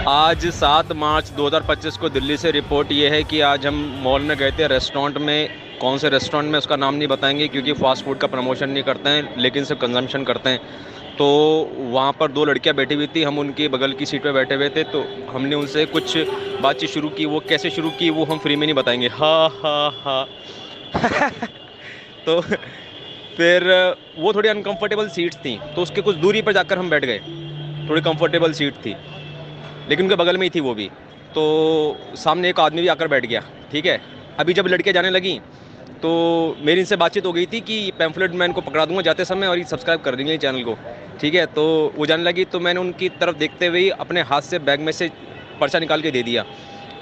आज 7 मार्च 2025 को दिल्ली से रिपोर्ट ये है कि आज हम मॉल में गए थे, रेस्टोरेंट में। कौन से रेस्टोरेंट में उसका नाम नहीं बताएंगे क्योंकि फ़ास्ट फूड का प्रमोशन नहीं करते हैं, लेकिन सिर्फ कंजम्पशन करते हैं। तो वहाँ पर 2 लड़कियाँ बैठी हुई थी, हम उनकी बगल की सीट पे बैठे हुए थे। तो हमने उनसे कुछ बातचीत शुरू की। वो कैसे शुरू की वो हम फ्री में नहीं बताएंगे। हा हा हा तो फिर वो थोड़ी अनकंफर्टेबल सीट्स थी, तो उसके कुछ दूरी पर जाकर हम बैठ गए। थोड़ी कंफर्टेबल सीट थी, लेकिन उनके बगल में ही थी वो भी। तो सामने एक आदमी भी आकर बैठ गया। ठीक है, अभी जब लड़कियां जाने लगी तो मेरी इनसे बातचीत हो गई थी कि पैम्फलेट मैं इनको पकड़ा दूंगा जाते समय और ये सब्सक्राइब कर देंगे चैनल को। ठीक है, तो वो जाने लगी तो मैंने उनकी तरफ देखते हुए अपने हाथ से बैग में से पर्चा निकाल के दे दिया।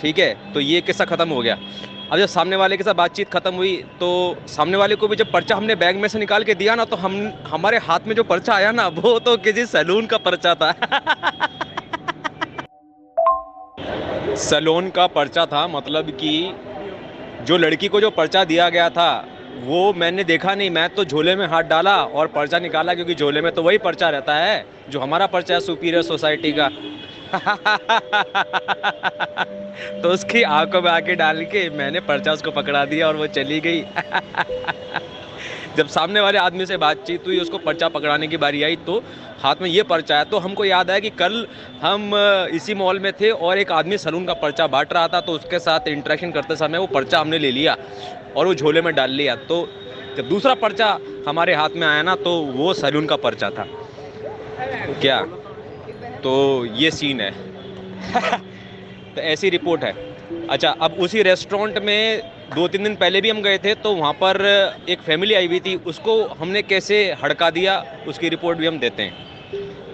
ठीक है, तो ये किस्सा ख़त्म हो गया। अब जब सामने वाले के साथ बातचीत ख़त्म हुई तो सामने वाले को भी जब पर्चा हमने बैग में से निकाल के दिया ना, तो हमारे हाथ में जो पर्चा आया ना, वो तो किसी सैलून का पर्चा था। सैलून का पर्चा था, मतलब कि जो लड़की को जो पर्चा दिया गया था वो मैंने देखा नहीं। मैं तो झोले में हाथ डाला और पर्चा निकाला, क्योंकि झोले में तो वही पर्चा रहता है जो हमारा पर्चा है, सुपीरियर सोसाइटी का। तो उसकी आंखों में आके डाल के मैंने पर्चा उसको पकड़ा दिया और वो चली गई। जब सामने वाले आदमी से बातचीत हुई, उसको पर्चा पकड़ाने की बारी आई तो हाथ में ये पर्चा है। तो हमको याद आया कि कल हम इसी मॉल में थे और एक आदमी सैलून का पर्चा बांट रहा था, तो उसके साथ इंटरेक्शन करते समय वो पर्चा हमने ले लिया और वो झोले में डाल लिया। तो जब दूसरा पर्चा हमारे हाथ में आया ना, तो वो सैलून का पर्चा था। क्या, तो ये सीन है। तो ऐसी रिपोर्ट है। अच्छा, अब उसी रेस्टोरेंट में 2-3 दिन पहले भी हम गए थे, तो वहाँ पर एक फैमिली आई हुई थी, उसको हमने कैसे हड़का दिया उसकी रिपोर्ट भी हम देते हैं।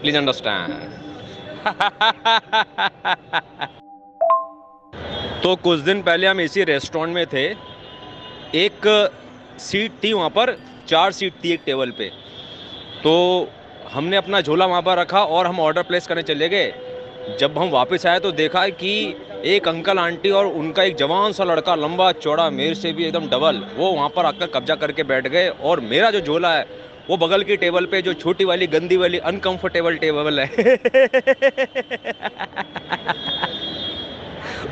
Please understand. तो कुछ दिन पहले हम इसी रेस्टोरेंट में थे। एक सीट थी वहाँ पर, 4 सीट थी एक टेबल पे। तो हमने अपना झोला वहाँ पर रखा और हम ऑर्डर प्लेस करने चले गए। जब हम वापस आए तो देखा कि एक अंकल आंटी और उनका एक जवान सा लड़का, लंबा चौड़ा, मेरे से भी एकदम डबल, वो वहाँ पर आकर कब्जा करके बैठ गए। और मेरा जो झोला है वो बगल की टेबल पे, जो छोटी वाली गंदी वाली अनकंफर्टेबल टेबल है,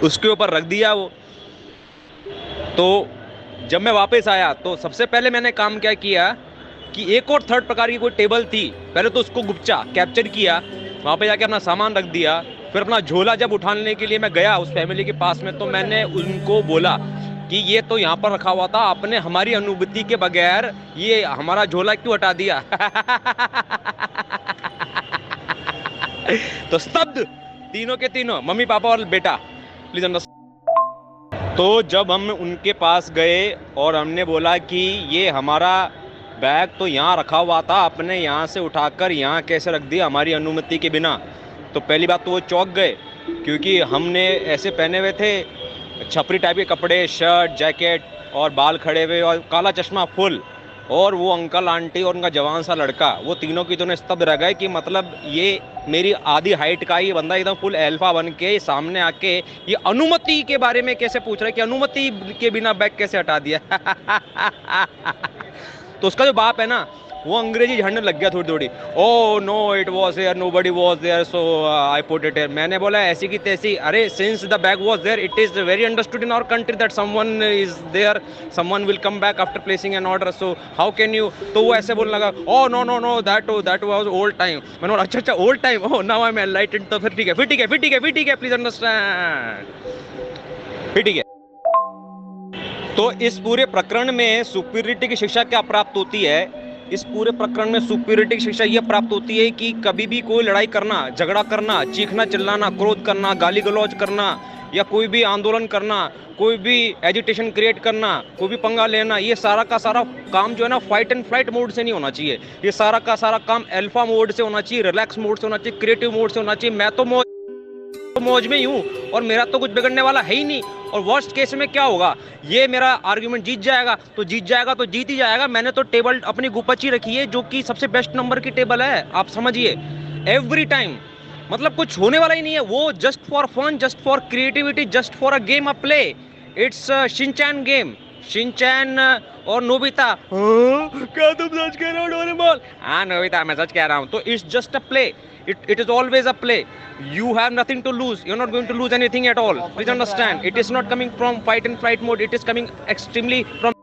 उसके ऊपर रख दिया वो। तो जब मैं वापस आया तो सबसे पहले मैंने काम क्या किया कि एक और थर्ड प्रकार की कोई टेबल थी, पहले तो उसको गुप्चा कैप्चर किया, वहाँ पे जाके अपना सामान रख दिया। फिर अपना झोला जब उठाने के लिए मैं गया उस फैमिली के पास में, तो मैंने उनको बोला कि ये तो यहाँ पर रखा हुआ था, आपने हमारी अनुमति के बगैर ये हमारा झोला क्यों हटा दिया? तो स्तब्ध तीनों के तीनों, मम्मी पापा और बेटा। Please understand. तो जब हम उनके पास गए और हमने बोला कि ये हमारा बैग तो यहाँ रखा हुआ था, आपने यहाँ से उठाकर यहाँ कैसे रख दिया हमारी अनुमति के बिना? तो पहली बात तो वो चौंक गए, क्योंकि हमने ऐसे पहने हुए थे छपरी टाइप के कपड़े, शर्ट, जैकेट और बाल खड़े हुए और काला चश्मा फुल। और वो अंकल आंटी और उनका जवान सा लड़का, वो तीनों की दोनों स्तब्ध रह गए कि मतलब ये मेरी आधी हाइट का ये बंदा एकदम फुल अल्फा बन के सामने आके ये अनुमति के बारे में कैसे पूछ रहा है कि अनुमति के बिना बैग कैसे हटा दिया? तो उसका जो बाप है ना, वो अंग्रेजी झड़ने लग गया थोड़ी थोड़ी। Oh no, it was there, nobody was there, so I put it here. मैंने बोला ऐसी की तैसी, अरे since the bag was there, it is very understood in our country that someone is there, someone will come back after placing an order, so how can you? तो वो ऐसे बोलने लगा, oh no no no, that was old time. मैंने बोला अच्छा old time, oh now I am enlightened. तो फिर ठीक है, प्लीज अंडरस्टैंड, फिर ठीक है। तो इस पूरे प्रकरण में सुपीरियरिटी की शिक्षा क्या प्राप्त होती है? इस पूरे प्रकरण में सुपीरियरिटी की शिक्षा यह प्राप्त होती है कि कभी भी कोई लड़ाई करना, झगड़ा करना, चीखना चिल्लाना, क्रोध करना, गाली गलौज करना, या कोई भी आंदोलन करना, कोई भी एजिटेशन क्रिएट करना, कोई भी पंगा लेना, ये सारा का सारा काम जो है ना, फाइट एंड फ्लाइट मोड से नहीं होना चाहिए। ये सारा का सारा काम अल्फा मोड से होना चाहिए, रिलैक्स मोड से होना चाहिए, क्रिएटिव मोड से होना चाहिए। मैं तो मौज में ही हूँ और मेरा तो कुछ बिगड़ने वाला है ही नहीं। और वर्स्ट केस में क्या होगा, ये मेरा आर्ग्यूमेंट जीत जाएगा तो जीत ही जाएगा। मैंने तो टेबल अपनी गुपची रखी है जो कि सबसे बेस्ट नंबर की टेबल है, आप समझिए, एवरी टाइम। मतलब कुछ होने वाला ही नहीं है, वो just for fun, just for creativity, just for a game, a play. It's Shinchan game. Shinchan और नोबिता। क्या तुम सच कह रहे हो डोरेमोन? हाँ नोबिता, मैं सच कह रहा हूँ। तो it's just a play, It is always a play. You have nothing to lose. You're not going to lose anything at all. Please understand. It is not coming from fight and flight mode. It is coming extremely from.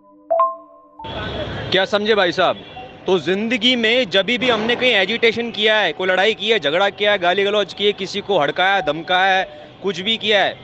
क्या समझे भाई साहब? तो जिंदगी में जब भी हमने कहीं एजिटेशन किया है, कोई लड़ाई की है, झगड़ा किया है, गाली गलौज की है, किसी को हड़काया, धमकाया है, कुछ भी किया है,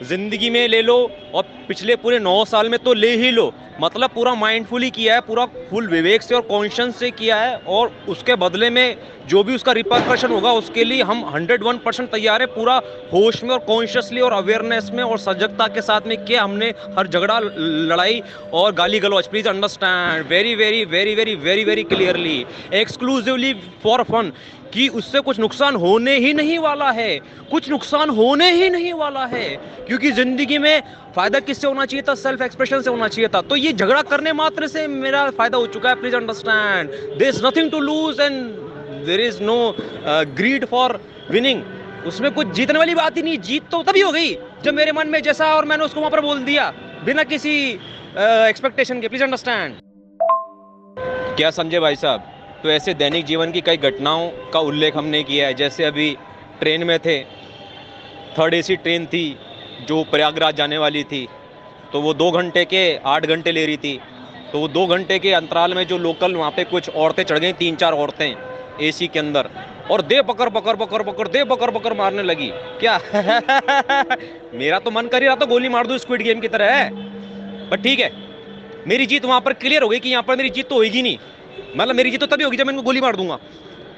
जिंदगी में ले लो और पिछले पूरे 9 साल में तो ले ही लो, मतलब पूरा माइंडफुली किया है, पूरा फुल विवेक से और कॉन्शियस से किया है, और उसके बदले में जो भी उसका रिपरकशन होगा उसके लिए हम 101% तैयार है, पूरा होश में और कॉन्शियसली और अवेयरनेस में और सजगता के साथ में किया हमने हर झगड़ा, लड़ाई और गाली गलौज। Please understand very very very very very very clearly, exclusively for fun, कि उससे कुछ नुकसान होने ही नहीं वाला है, कुछ नुकसान होने ही नहीं वाला है, क्योंकि जिंदगी में फायदा किससे होना चाहिए था? सेल्फ एक्सप्रेशन से होना चाहिए था। तो ये झगड़ा करने मात्र से मेरा फायदा हो चुका है। Please understand, there is nothing to lose and there is no greed for winning. उसमें कुछ जीतने वाली बात ही नहीं। जीत तो तभी हो गई जब मेरे मन में जैसा और मैंने उसको वहां पर बोल दिया बिना किसी एक्सपेक्टेशन के। प्लीज अंडरस्टैंड, क्या समझे भाई साहब? तो ऐसे दैनिक जीवन की कई घटनाओं का उल्लेख हमने किया है। जैसे अभी ट्रेन में थे, 3rd AC ट्रेन थी जो प्रयागराज जाने वाली थी, तो वो 2 घंटे के 8 घंटे ले रही थी। तो वो 2 घंटे के अंतराल में जो लोकल वहाँ पे कुछ औरतें चढ़ गई, 3-4 औरतें AC के अंदर, और दे पकड़ पकड़ पकड़ पकड़ दे पकड़ पकड़ मारने लगी। क्या मेरा तो मन कर ही रहा था गोली मार दूं स्क्विड गेम की तरह है, पर ठीक है, मेरी जीत वहाँ पर क्लियर हो गई कि यहाँ पर मेरी जीत तो होगी नहीं। मतलब मेरी जीत तो तभी होगी जब मैं इनको गोली मार दूंगा।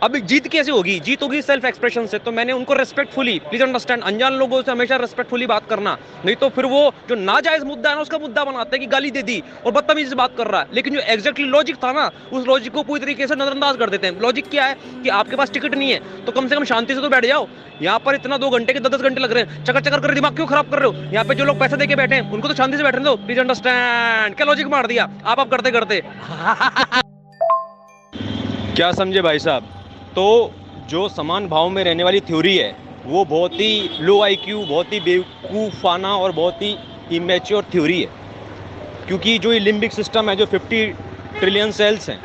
अब जीत कैसे होगी? जीत होगी सेल्फ एक्सप्रेशन से। तो मैंने उनको रेस्पेक्टफुली, प्लीज अंडरस्टैंड, अनजान लोगों से हमेशा रेस्पेक्टफुली बात करना, नहीं तो फिर वो जो नाजायज मुद्दा है ना उसका मुद्दा बनाते हैं कि गाली दे दी और बदतमीजी से बात कर रहा है। लेकिन जो एग्जैक्टली लॉजिक था ना, उस लॉजिक को पूरी तरीके से नजरअंदाज कर देते हैं। लॉजिक क्या है कि आपके पास टिकट नहीं है तो कम से कम शांति से तो बैठ जाओ। यहाँ पर इतना 2 घंटे के 10-10 घंटे लग रहे हैं, चक्कर चक्कर कर दिमाग क्यों खराब कर रहे हो? यहाँ पे जो लोग पैसे देके बैठे हैं उनको तो शांति से बैठने दो। प्लीज अंडरस्टैंड, क्या लॉजिक मार दिया आप करते करते। क्या समझे भाई साहब? तो जो समान भाव में रहने वाली थ्योरी है वो बहुत ही लो IQ, बहुत ही बेवकूफ़ाना और बहुत ही इमेच्योर थ्योरी है। क्योंकि जो ये लिम्बिक सिस्टम है, जो 50 ट्रिलियन सेल्स हैं,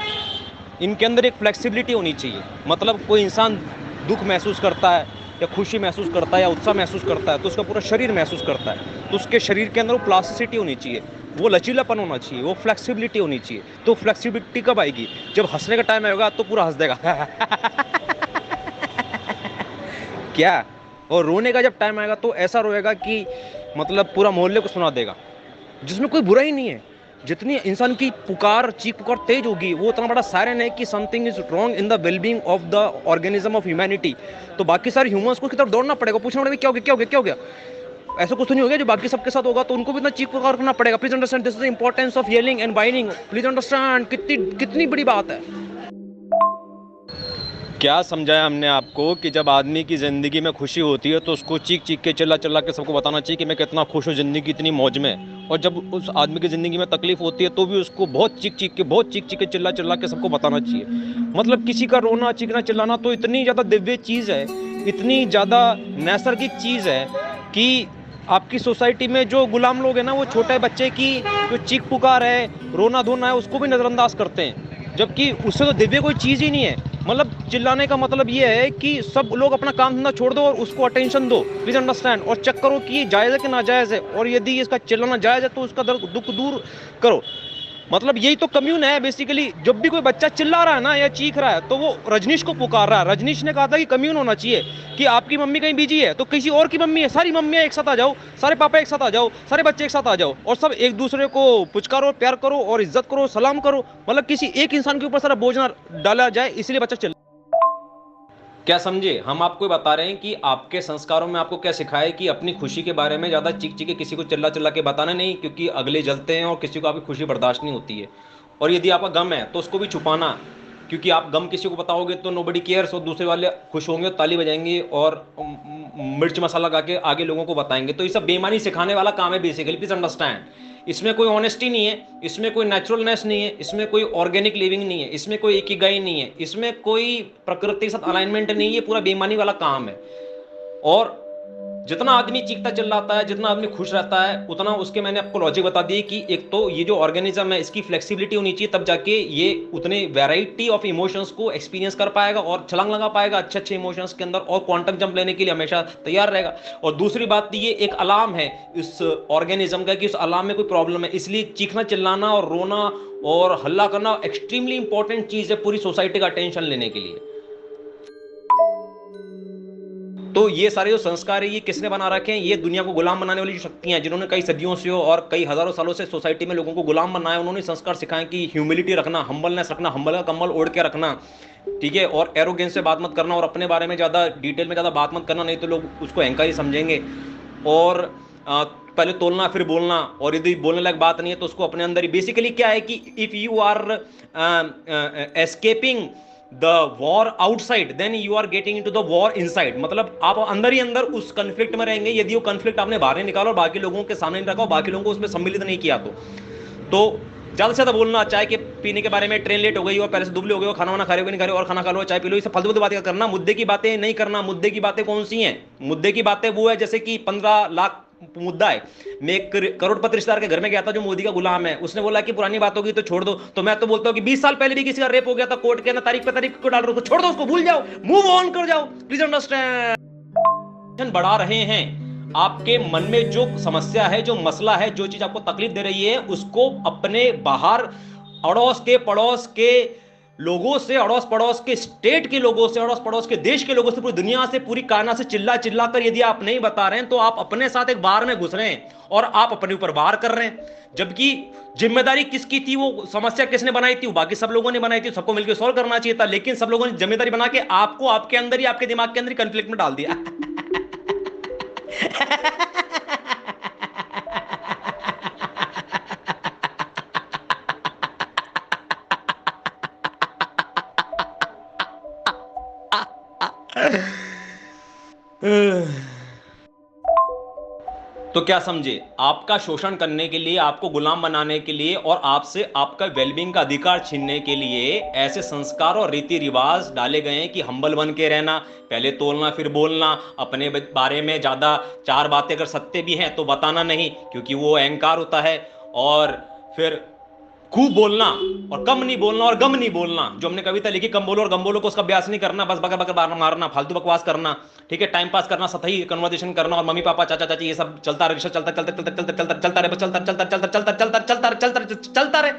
इनके अंदर एक फ्लेक्सिबिलिटी होनी चाहिए। मतलब कोई इंसान दुख महसूस करता है या खुशी महसूस करता है या उत्साह महसूस करता है तो उसका पूरा शरीर महसूस करता है, तो उसके शरीर के अंदर वो प्लास्टिसिटी होनी चाहिए, वो लचीलापन होना चाहिए, वो फ्लेक्सिबिलिटी होनी चाहिए। तो फ्लेक्सिबिलिटी कब आएगी? जब हंसने का टाइम आएगा तो पूरा हंस देगा क्या? और रोने का जब टाइम आएगा तो ऐसा रोएगा कि मतलब पूरा मोहल्ले को सुना देगा, जिसमें कोई बुरा ही नहीं है। जितनी इंसान की पुकार, चीख पुकार तेज होगी, वो उतना बड़ा सायरन है कि something is wrong in the wellbeing of the organism of humanity. तो बाकी सारे ह्यूमंस को की तरफ दौड़ना पड़ेगा, पूछना पड़ेगा क्या हो गया, क्या हो गया, क्या हो गया। ऐसा कुछ तो नहीं हो गया जो बाकी सबके साथ होगा, तो उनको भी इतना चीख पुकार करना पड़ेगा। Please understand, this is the importance of yelling and whining. Please understand, कितनी बड़ी बात है। क्या समझाया हमने आपको कि जब आदमी की ज़िंदगी में खुशी होती है तो उसको चीख चीख के, चिल्ला चिल्ला के सबको बताना चाहिए कि मैं कितना खुश हूँ, ज़िंदगी इतनी मौज में। और जब उस आदमी की ज़िंदगी में तकलीफ होती है तो भी उसको बहुत चीख चीख के, चिल्ला चिल्ला के सबको बताना चाहिए। मतलब किसी का रोना, चीखना, चिल्लाना तो इतनी ज़्यादा दिव्य चीज़ है, इतनी ज़्यादा नैसर्गिक चीज़ है कि आपकी सोसाइटी में जो गुलाम लोग हैं ना, वो छोटे बच्चे की जो चीख पुकार है, रोना धोना है, उसको भी नज़रअंदाज करते हैं, जबकि उससे तो दिव्य कोई चीज़ ही नहीं है। मतलब चिल्लाने का मतलब ये है कि सब लोग अपना काम धंधा छोड़ दो और उसको अटेंशन दो। प्लीज अंडरस्टैंड, और चेक करो कि ये जायज़ है कि नाजायज़ है, और यदि इसका चिल्लाना जायज़ है तो उसका दुख दूर करो। मतलब यही तो कम्यून है बेसिकली। जब भी कोई बच्चा चिल्ला रहा है ना या चीख रहा है तो वो रजनीश को पुकार रहा है। रजनीश ने कहा था कि कम्यून होना चाहिए, कि आपकी मम्मी कहीं बिजी है तो किसी और की मम्मी है, सारी मम्मियाँ एक साथ आ जाओ, सारे पापा एक साथ आ जाओ, सारे बच्चे एक साथ आ जाओ, और सब एक दूसरे को पुचकारो, प्यार करो और इज्जत करो, सलाम करो। मतलब किसी एक इंसान के ऊपर सारा बोझ ना डाला जाए, इसलिए बच्चा चिल्ला। क्या समझे? हम आपको बता रहे हैं कि आपके संस्कारों में आपको क्या सिखाया कि अपनी खुशी के बारे में ज़्यादा चीख चीख के किसी को चिल्ला चिल्ला के बताना नहीं, क्योंकि अगले जलते हैं और किसी को आपकी खुशी बर्दाश्त नहीं होती है। और यदि आपका गम है तो उसको भी छुपाना, क्योंकि आप गम किसी को बताओगे तो नोबडी केयर्स, और दूसरे वाले खुश होंगे, ताली बजाएंगे और मिर्च मसाला गा के आगे लोगों को बताएंगे। तो ये सब बेईमानी सिखाने वाला काम है बेसिकली। प्लीज अंडरस्टैंड, इसमें कोई ऑनेस्टी नहीं है, इसमें कोई नेचुरलनेस नहीं है, इसमें कोई ऑर्गेनिक लिविंग नहीं है, इसमें कोई इकिगाई नहीं है, इसमें कोई प्रकृति के साथ अलाइनमेंट नहीं है। ये पूरा बेईमानी वाला काम है। और जितना आदमी चीखता चिल्लाता है, जितना आदमी खुश रहता है, उतना उसके मैंने आपको लॉजिक बता दी कि एक तो ये जो ऑर्गेनिज्म है इसकी फ्लेक्सिबिलिटी होनी चाहिए, तब जाके ये उतने वैरायटी ऑफ इमोशंस को एक्सपीरियंस कर पाएगा और छलांग लगा पाएगा अच्छे अच्छे इमोशंस के अंदर, और क्वांटम जंप लेने के लिए हमेशा तैयार रहेगा। और दूसरी बात, ये एक अलार्म है इस ऑर्गेनिज्म का कि उस अलार्म में कोई प्रॉब्लम है, इसलिए चीखना चिल्लाना और रोना और हल्ला करना एक्सट्रीमली इंपॉर्टेंट चीज है पूरी सोसाइटी का अटेंशन लेने के लिए। तो ये सारे जो संस्कार है ये किसने बना रखे हैं? ये दुनिया को गुलाम बनाने वाली जो शक्तियां हैं, जिन्होंने कई सदियों से और कई हजारों सालों से सोसाइटी में लोगों को गुलाम बनाया, उन्होंने संस्कार सिखाए कि ह्यूमिलिटी रखना, हम्बलनेस रखना, हम्बल का कम्बल ओढ़ के रखना, ठीक है, और एरोगेंस से बात मत करना, और अपने बारे में ज्यादा डिटेल में ज्यादा बात मत करना, नहीं तो लोग उसको अहंकारी समझेंगे। और पहले तोलना फिर बोलना, और यदि बोलने लायक बात नहीं है तो उसको अपने अंदर ही, बेसिकली क्या है कि if you are escaping the war outside then you are getting into the war inside, मतलब आप अंदर ही अंदर उस कन्फ्लिक्ट में रहेंगे यदि वो कन्फ्लिक्ट आपने बाहर नहीं निकाला और बाकी लोगों के सामने नहीं रखा और बाकी लोगों को उसमें सम्मिलित नहीं किया। तो ज्यादा से ज्यादा बोलना, चाय के पीने के बारे में, ट्रेन लेट हो गई और पहले से दुबले हो गए, खाना वाना खा रहे हो नहीं खा रहे, और खाना खा लो, चाय पी लो, ये फालतू बातें करना, मुद्दे की बातें नहीं करना। मुद्दे की बातें कौन सी हैं? मुद्दे की बातें वो है जैसे कि 15 लाख मुद्दा है। मैं एक करोड़पति रिश्तेदार के घर में गया था जो मोदी का गुलाम है, उसने बोला कि पुरानी बात होगी तो छोड़ दो, तो मैं तो बोलता हूँ कि 20 साल पहले भी किसी का रेप हो गया था, कोर्ट के अंदर तारीख पे तारीख को डाल रहे हो, छोड़ दो उसको, भूल जाओ, मूव ऑन कर जाओ, प्लीज अंडरस्टैंड। बढ़ा रहे हैं आपके मन में जो समस्या है, जो मसला है, जो चीज आपको तकलीफ दे रही है, उसको अपने बाहर अड़ोस के पड़ोस के लोगों से, अड़ोस पड़ोस के स्टेट के लोगों से, अड़ोस पड़ोस के देश के लोगों से, पूरी दुनिया से, पूरी कायनात से चिल्ला चिल्ला कर यदि आप नहीं बता रहे हैं तो आप अपने साथ एक बार में घुस रहे हैं और आप अपने ऊपर वार कर रहे हैं। जबकि जिम्मेदारी किसकी थी, वो समस्या किसने बनाई थी? वो बाकी सब लोगों ने बनाई थी, सबको मिलकर सॉल्व करना चाहिए था, लेकिन सब लोगों ने जिम्मेदारी बना के आपको आपके अंदर ही, आपके दिमाग के अंदर ही कंफ्लिक्ट में डाल दिया। तो क्या समझे, आपका शोषण करने के लिए, आपको गुलाम बनाने के लिए और आपसे आपका वेलबींग का अधिकार छीनने के लिए ऐसे संस्कार और रीति रिवाज डाले गए हैं कि हम्बल बन के रहना, पहले तोलना फिर बोलना, अपने बारे में ज्यादा चार बातें अगर सत्य भी हैं तो बताना नहीं क्योंकि वो अहंकार होता है, और फिर खूब बोलना और कम नहीं बोलना और गम नहीं बोलना। जो हमने कविता लिखी, कम बोलो और गम बोलो, को उसका अभ्यास नहीं करना, बस बकर बकर मारना, फालतू बकवास करना, ठीक है, टाइम पास करना, सतही कन्वर्सेशन करना, और मम्मी पापा चाचा चाची ये सब चलता रहे, चलता चलता चलता चलता चलता चलता रहे, चलता चलता चलता चलता चलता चलता चलता चलता रहे,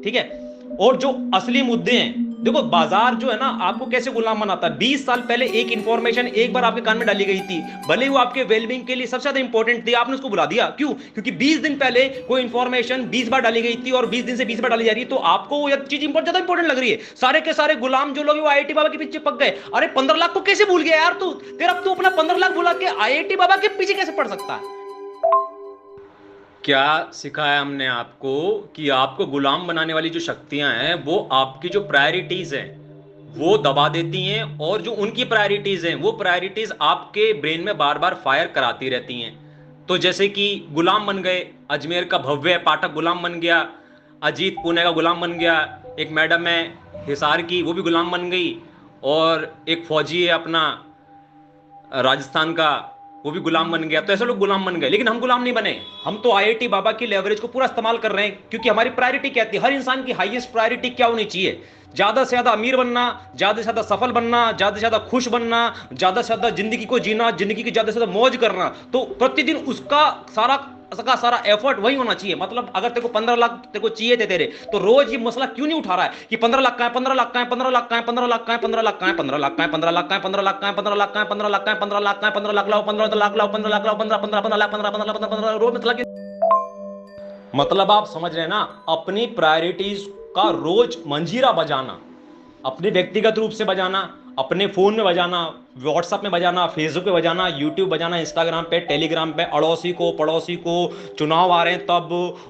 ठीक है। और जो असली मुद्दे हैं, देखो बाजार जो है ना आपको कैसे गुलाम बनाता है। 20 साल पहले एक इंफॉर्मेशन एक बार आपके कान में डाली गई थी, भले वो आपके वेलबींग के लिए सबसे ज्यादा इंपॉर्टेंट थी, आपने उसको बुला दिया। क्यों? क्योंकि 20 दिन पहले कोई इंफॉर्मेशन 20 बार डाली गई थी और 20 दिन से 20 बार डाली जा रही है, तो आपको वो चीज ज्यादा इंपॉर्टेंट लग रही है। सारे के सारे गुलाम जो लोग वो आईआईटी बाबा के पीछे पक गए। अरे 15 लाख को कैसे भूल गया यार तू? तेरा तू अपना 15 लाख भुला के आईआईटी बाबा के पीछे कैसे पड़ सकता है? क्या सिखाया हमने आपको कि आपको गुलाम बनाने वाली जो शक्तियां हैं वो आपकी जो प्रायोरिटीज हैं वो दबा देती हैं, और जो उनकी प्रायोरिटीज हैं वो प्रायोरिटीज आपके ब्रेन में बार बार फायर कराती रहती हैं। तो जैसे कि गुलाम बन गए, अजमेर का भव्य पाठक गुलाम बन गया, अजीत पुणे का गुलाम बन गया, एक मैडम है हिसार की वो भी गुलाम बन गई, और एक फौजी है अपना राजस्थान का वो भी गुलाम बन गया। तो ऐसे लोग गुलाम बन गए, लेकिन हम गुलाम नहीं बने। हम तो आईआईटी बाबा की लेवरेज को पूरा इस्तेमाल कर रहे हैं, क्योंकि हमारी प्रायोरिटी क्या थी? हर इंसान की हाईएस्ट प्रायोरिटी क्या होनी चाहिए? ज्यादा से ज्यादा अमीर बनना, ज्यादा से ज्यादा सफल बनना, ज्यादा से ज्यादा खुश बनना, ज्यादा से ज्यादा जिंदगी को जीना, जिंदगी की ज्यादा से ज्यादा मौज करना। तो प्रतिदिन उसका सारा एफर्ट वही होना चाहिए। मतलब अगर तेरे को 15 लाख तेरे को चाहिए थे तेरे, तो रोज ये मसला क्यों नहीं उठा रहा है कि 15 लाख का है, 15 लाख का है, 15 लाख का है, 15 लाख का है, 15 लाख का है, 15 लाख का है, 15 लाख का है, 15 लाख का है, 15 लाख का है, 15 लाख का है, 15 लाख का है, 15 लाख लाओ, 15 लाख लाओ, 15 लाख लाओ, 15 15 15 लाख, 15 15 15 15 रोज मतलब आप समझ रहे हैं ना? अपनी प्रायोरिटीज का रोज मंजीरा बजाना, अपने व्यक्तिगत रूप से बजाना, अपने फोन में बजाना, व्हाट्सएप में बजाना, फेसबुक पे बजाना, यूट्यूब बजाना, इंस्टाग्राम पे, टेलीग्राम पे, अड़ोसी को पड़ोसी को, चुनाव आ रहे हैं तब,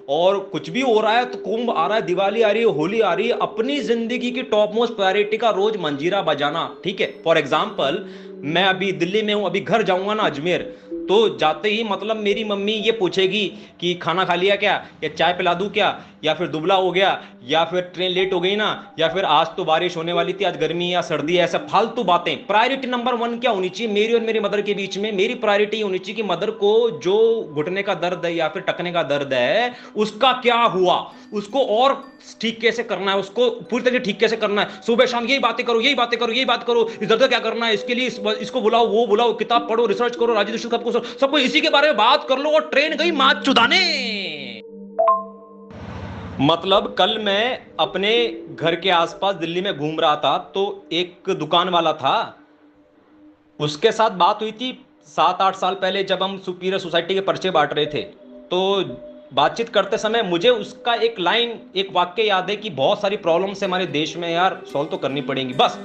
और कुछ भी हो रहा है तो कुंभ आ रहा है, दिवाली आ रही है, होली आ रही है, अपनी जिंदगी की टॉप मोस्ट प्रायोरिटी का रोज मंजीरा बजाना, ठीक है। फॉर एग्जाम्पल मैं अभी दिल्ली में हूँ, अभी घर जाऊंगा ना अजमेर, तो जाते ही मतलब मेरी मम्मी ये पूछेगी कि खाना खा लिया क्या, या चाय पिला दूं क्या, या फिर दुबला हो गया, या फिर ट्रेन लेट हो गई ना, या फिर आज तो बारिश होने वाली थी, आज गर्मी या सर्दी है, ऐसे फालतू बातें। प्रायोरिटी नंबर वन क्या होनी चाहिए मेरी और मेरी मदर के बीच में? मेरी प्रायोरिटी होनी चाहिए कि मदर को जो घुटने का दर्द है या फिर टकने का दर्द है उसका क्या हुआ, उसको और ठीक कैसे करना है, उसको पूरी तरह ठीक कैसे करना है। सुबह शाम यही बातें करो, यही बातें करो, यही बात करो, इस दर्द क्या करना है, इसके लिए इसको बुलाओ, वो बुलाओ, किताब पढ़ो, रिसर्च करो, राजनीति सबको इसी के बारे में बात कर लो, और ट्रेन गई मात चुदाने। मतलब कल मैं अपने घर के आसपास दिल्ली में घूम रहा था, तो एक दुकान वाला था, उसके साथ बात हुई थी 7-8 साल पहले जब हम सुपीरियर सोसाइटी के पर्चे बांट रहे थे। तो बातचीत करते समय मुझे उसका एक लाइन, एक वाक्य याद है कि बहुत सारी प्रॉब्लम्स है हमारे देश में यार, सॉल्व तो करनी पड़ेंगी। बस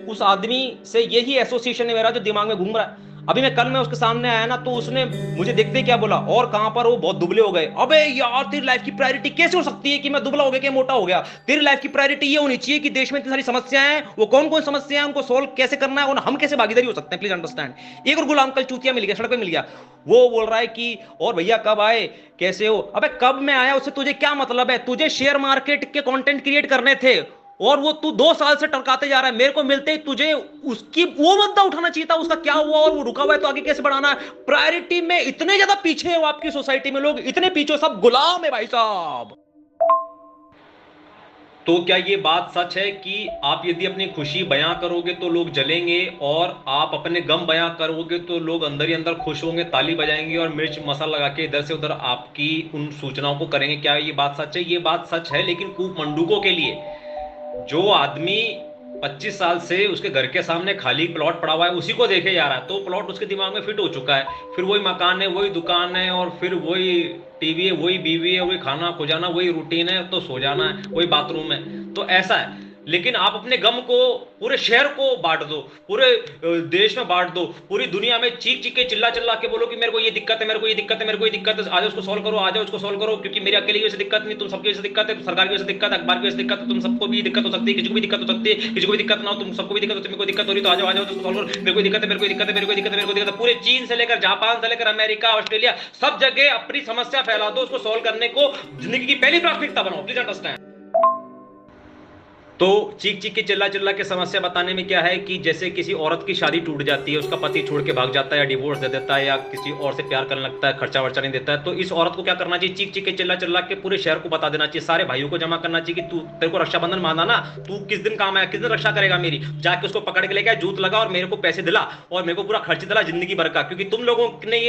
उस आदमी से यही एसोसिएशन है मेरा जो दिमाग में घूम रहा है। अभी मैं उसके सामने आया ना, तो उसने मुझे देखते ही क्या बोला, और कहां पर हो, बहुत दुबले हो गए। अबे यार, तेरी लाइफ की प्रायोरिटी कैसे हो सकती है कि मैं दुबला हो गया, कि मोटा हो गया? तेरी लाइफ की प्रायोरिटी ये होनी चाहिए कि देश में इतनी सारी समस्याएं हैं, वो कौन कौन समस्याएं हैं, उनको सोल्व कैसे करना है, और हम कैसे भागीदारी हो सकते हैं। Please understand. एक और गुलाम कल चूतिया मिल गया, सड़क पे मिल गया, वो बोल रहा है कि और भैया कब आए, कैसे हो? अबे कब मैं आया उससे तुझे क्या मतलब है? तुझे शेयर मार्केट के कंटेंट क्रिएट करने थे, और वो तू 2 साल से टरकाते जा रहा है। मेरे को मिलते ही तुझे उसकी वो मुद्दा उठाना चाहिए था, उसका क्या हुआ और वो रुका हुआ है तो आगे कैसे बढ़ाना है। प्रायोरिटी में इतने ज्यादा पीछे हो, आपकी सोसाइटी में लोग इतने पीछे, सब गुलाम है भाई साहब। तो क्या ये बात सच है कि आप यदि अपनी खुशी बयां करोगे तो लोग जलेंगे, और आप अपने गम बयां करोगे तो लोग अंदर ही अंदर खुश होंगे, ताली बजाएंगे और मिर्च मसाला लगा के इधर से उधर आपकी उन सूचनाओं को करेंगे? क्या ये बात सच है? ये बात सच है, लेकिन कूप मंडूकों के लिए। जो आदमी 25 साल से उसके घर के सामने खाली प्लॉट पड़ा हुआ है, उसी को देखे जा रहा है, तो प्लॉट उसके दिमाग में फिट हो चुका है। फिर वही मकान है, वही दुकान है, और फिर वही टीवी है, वही बीवी है, वही खाना खो जाना, वही रूटीन है, तो सो जाना है, वही बाथरूम है। तो ऐसा है। लेकिन आप अपने गम को पूरे शहर को बांट दो, पूरे देश में बांट दो, पूरी दुनिया में चीख चीख के चिल्ला चिल्ला के बोलो कि मेरे को ये दिक्कत है, मेरे को ये दिक्कत है, मेरे को ये दिक्कत है, आज उसको सॉल्व करो, आ जाओ उसको सॉल्व करो, क्योंकि मेरी अकेले की वजह से दिक्कत नहीं, तुम सबकी वजह से दिक्कत है, सरकार की वजह से दिक्कत है, अखबार की वजह से दिक्कत है, तुम सबको भी दिक्कत हो सकती है, किसी को भी दिक्कत हो सकती है, किसी को भी दिक्कत ना हो, तुम सबको भी दिक्कत हो, तुम्हें कोई दिक्कत हो रही तो आ जाओ, आ जाओ उसको सॉल्व करो, मेरे को दिक्कत है, मेरे को दिक्कत है, मेरे को दिक्कत है, मेरे को दिक्कत है। पूरे चीन से लेकर जापान से लेकर अमेरिका, ऑस्ट्रेलिया, सब जगह अपनी समस्या फैला दो, उसको सॉल्व करने को जिंदगी की पहली प्राथमिकता बनाओ। Please understand. तो चीख चीख के चिल्ला चिल्ला के समस्या बताने में क्या है कि जैसे किसी औरत की शादी टूट जाती है, उसका पति छोड़ के भाग जाता है, या डिवोर्स दे देता है, या किसी और से प्यार करने लगता है, खर्चा वर्चा नहीं देता है, तो इस औरत को क्या करना चाहिए? चीख चीख के चिल्ला चिल्ला के पूरे शहर को बता देना चाहिए, सारे भाइयों को जमा करना चाहिए कि तू, तेरे को रक्षाबंधन माना ना, तू किस दिन काम आया, किस दिन रक्षा करेगा मेरी, जाके उसको पकड़ के लेके जूत लगा और मेरे को पैसे दिला, और मेरे को पूरा खर्च दिला जिंदगी भर का। क्योंकि तुम लोगों ने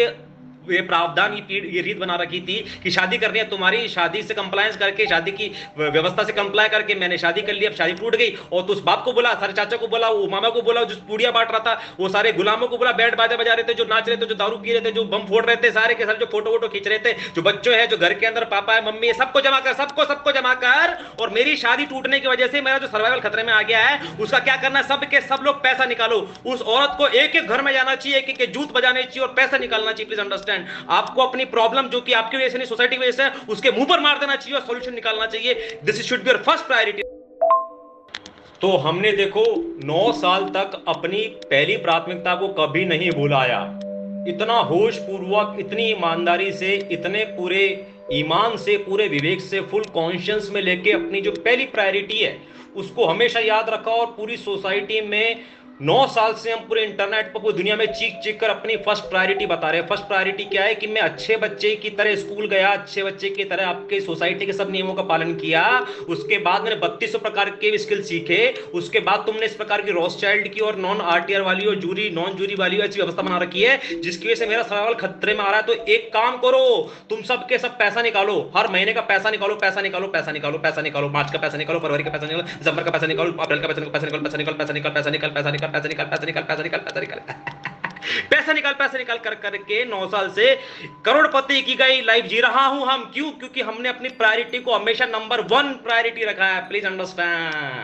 ये प्रावधान, ये रीत बना रखी थी कि शादी करनी है, तुम्हारी शादी से कंप्लायंस करके, शादी की व्यवस्था से कंप्लाई करके मैंने शादी कर ली, अब शादी टूट गई, और तो उस बाप को बोला, सारे चाचा को बोला, वो मामा को बोला, जो पूड़िया बांट रहा था, वो सारे गुलामों को बोला, बैंड बाजा बजा रहे थे, जो नाच रहे थे, जो दारू पी रहे थे, जो बम फोड़ रहे थे, सारे के सारे जो फोटो वोटो खींच रहे थे, जो बच्चों है, जो घर के अंदर पापा है, मम्मी है, सबको जमा कर, सबको जमा कर। और मेरी शादी टूटने की वजह से मेरा जो सर्वाइवल खतरे में आ गया है, उसका क्या करना है? सब के सब लोग पैसा निकालो। उस औरत को एक एक घर में जाना चाहिए, एक एक जूत बजाने चाहिए और पैसा निकालना चाहिए। Please understand. आपको अपनी प्रॉब्लम जो कि आपकी वजह से नहीं, सोसाइटी की वजह से, उसके मुंह पर मार देना चाहिए और सॉल्यूशन निकालना चाहिए। This should be your first priority. तो हमने देखो 9 साल तक अपनी पहली प्राथमिकता को कभी नहीं भुलाया। इतना होश पूर्वक, इतनी ईमानदारी से, इतने पूरे ईमान से, पूरे विवेक से, फुल कॉन्शियस में लेके अपनी जो पहली प्रायोरिटी है उसको हमेशा याद रखा। और पूरी सोसाइटी में 9 साल से हम पूरे इंटरनेट पर, पूरी दुनिया में चीख चीख कर अपनी फर्स्ट प्रायोरिटी बता रहे हैं। फर्स्ट प्रायोरिटी क्या है कि मैं अच्छे बच्चे की तरह स्कूल गया, अच्छे बच्चे की तरह आपके सोसाइटी के सब नियमों का पालन किया। उसके बाद मैंने 3200 प्रकार के स्किल सीखे। उसके बाद तुमने इस प्रकार की रोस्चाइल्ड की और नॉन आरटीआर वाली और जूरी नॉन जूरी वाली ऐसी व्यवस्था बना रखी है जिसकी वजह से मेरा सर्वाइवल खतरे में आ रहा है। तो एक काम करो, तुम सब के सब पैसा निकालो, हर महीने का पैसा निकालो, पैसा निकालो, पैसा निकालो, पैसा निकालो, मार्च का पैसा निकालो, फरवरी का पैसा निकालो, दिसंबर का पैसा निकालो, अप्रैल का पैसा निकालो, पैसा निकाल, पैसा निकाल, पैसा निकाल, पैसा निकाल, पैसा निकाल, पैसा निकाल, पैसा निकाल, पैसा निकाल, पैसा निकाल, पैसा निकाल, पैसा निकाल कर करके 9 साल से करोड़पति की गई लाइफ जी रहा हूं हम। क्यों? क्योंकि हमने अपनी प्रायोरिटी को हमेशा नंबर 1 प्रायोरिटी रखा है। Please understand.